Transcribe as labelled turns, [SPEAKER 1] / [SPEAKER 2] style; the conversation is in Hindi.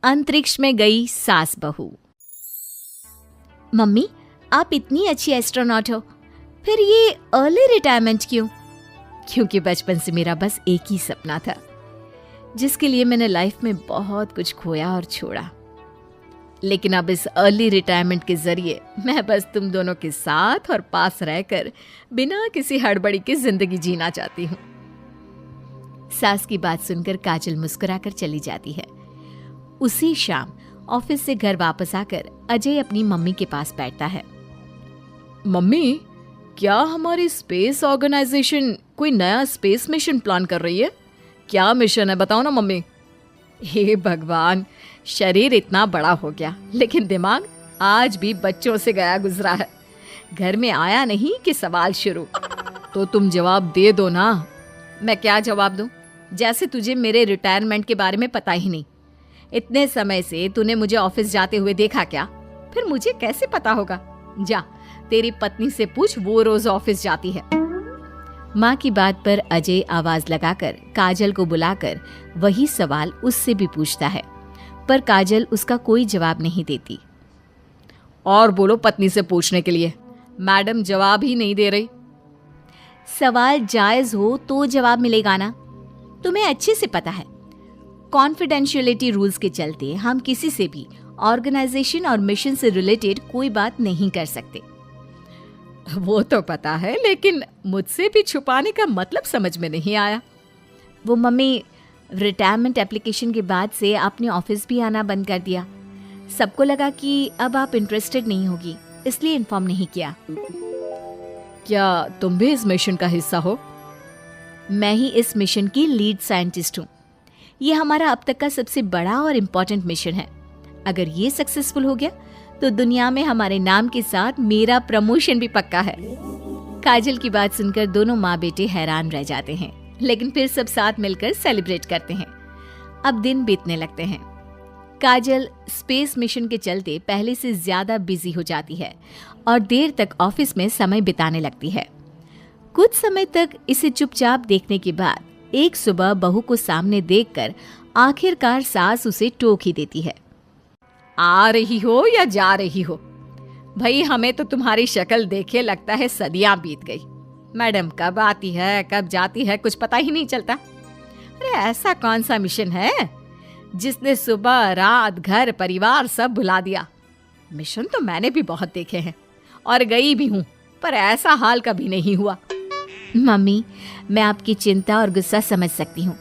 [SPEAKER 1] अंतरिक्ष में गई सास बहू। मम्मी, आप इतनी अच्छी एस्ट्रोनॉट हो, फिर ये अर्ली रिटायरमेंट क्यों? क्योंकि बचपन से मेरा बस एक ही सपना था, जिसके लिए मैंने लाइफ में बहुत कुछ खोया और छोड़ा। लेकिन अब इस अर्ली रिटायरमेंट के जरिए मैं बस तुम दोनों के साथ और पास रहकर बिना किसी हड़बड़ी के जिंदगी जीना चाहती हूँ। सास की बात सुनकर काजल मुस्कुराकर चली जाती है। उसी शाम ऑफिस से घर वापस आकर अजय अपनी मम्मी के पास बैठता है। मम्मी, क्या हमारी स्पेस ऑर्गेनाइजेशन कोई नया स्पेस मिशन प्लान कर रही है? क्या मिशन है, बताओ ना मम्मी। हे भगवान, शरीर इतना बड़ा हो गया लेकिन दिमाग आज भी बच्चों से गया गुजरा है। घर में आया नहीं कि सवाल शुरू। तो तुम जवाब दे दो ना। मैं क्या जवाब दूं? जैसे तुझे मेरे रिटायरमेंट के बारे में पता ही नहीं। इतने समय से तूने मुझे ऑफिस जाते हुए देखा क्या? फिर मुझे कैसे पता होगा? जा, तेरी पत्नी से पूछ, वो रोज ऑफिस जाती है। माँ की बात पर अजय आवाज लगाकर काजल को बुलाकर वही सवाल उससे भी पूछता है, पर काजल उसका कोई जवाब नहीं देती। और बोलो पत्नी से पूछने के लिए, मैडम जवाब ही नहीं दे रही। सवाल जायज हो तो जवाब मिलेगा ना, तुम्हें अच्छे से पता है। कॉन्फिडेंशियलिटी रूल्स के चलते हम किसी से भी ऑर्गेनाइजेशन और मिशन से रिलेटेड कोई बात नहीं कर सकते। वो तो पता है, लेकिन मुझसे भी छुपाने का मतलब समझ में नहीं आया। वो मम्मी, रिटायरमेंट एप्लीकेशन के बाद से आपने ऑफिस भी आना बंद कर दिया। सबको लगा कि अब आप इंटरेस्टेड नहीं होगी, इसलिए इन्फॉर्म नहीं किया। क्या तुम भी इस मिशन का हिस्सा हो? मैं ही इस मिशन की लीड साइंटिस्ट हूँ। ये हमारा अब तक का सबसे बड़ा और इम्पोर्टेंट मिशन है। अगर ये सक्सेसफुल हो गया तो दुनिया में हमारे नाम के साथ मेरा प्रमोशन भी पक्का है। काजल की बात सुनकर दोनों माँ बेटे हैरान रह जाते हैं, लेकिन फिर सब साथ मिलकर सेलिब्रेट करते हैं। अब दिन बीतने लगते हैं। काजल स्पेस मिशन के चलते पहले से ज्यादा बिजी हो जाती है और देर तक ऑफिस में समय बिताने लगती है। कुछ समय तक इसे चुपचाप देखने के बाद एक सुबह बहू को सामने देखकर आखिरकार सास उसे टोक ही देती है। आ रही हो या जा रही हो? भाई, हमें तो तुम्हारी शक्ल देखे लगता है सदियां बीत गई। मैडम कब आती है कब जाती है कुछ पता ही नहीं चलता। अरे ऐसा कौन सा मिशन है जिसने सुबह रात घर परिवार सब भुला दिया? मिशन तो मैंने भी बहुत देखे हैं और गई भी हूँ, पर ऐसा हाल कभी नहीं हुआ। मम्मी, मैं आपकी चिंता और गुस्सा समझ सकती हूँ,